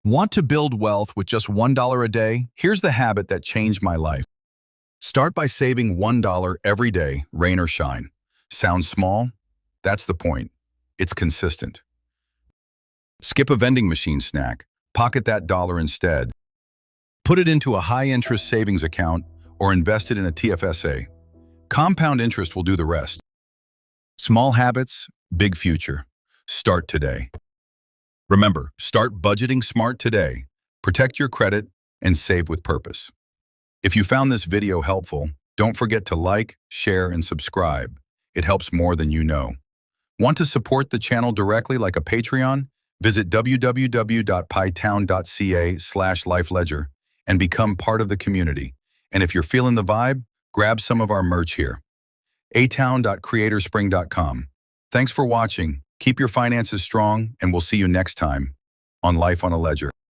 Want to build wealth with just $1 a day? Here's the habit that changed my life. Start by saving $1 every day, rain or shine. Sounds small? That's the point. It's consistent. Skip a vending machine snack. Pocket that dollar instead. Put it into a high-interest savings account or invest it in a TFSA. Compound interest will do the rest. Small habits, big future. Start today. Remember, start budgeting smart today. Protect your credit and save with purpose. If you found this video helpful, don't forget to like, share, and subscribe. It helps more than you know. Want to support the channel directly like a Patreon? Visit www.pytown.ca/lifeledger and become part of the community. And if you're feeling the vibe, grab some of our merch here. atown.creatorspring.com. Thanks for watching. Keep your finances strong, and we'll see you next time on Life on a Ledger.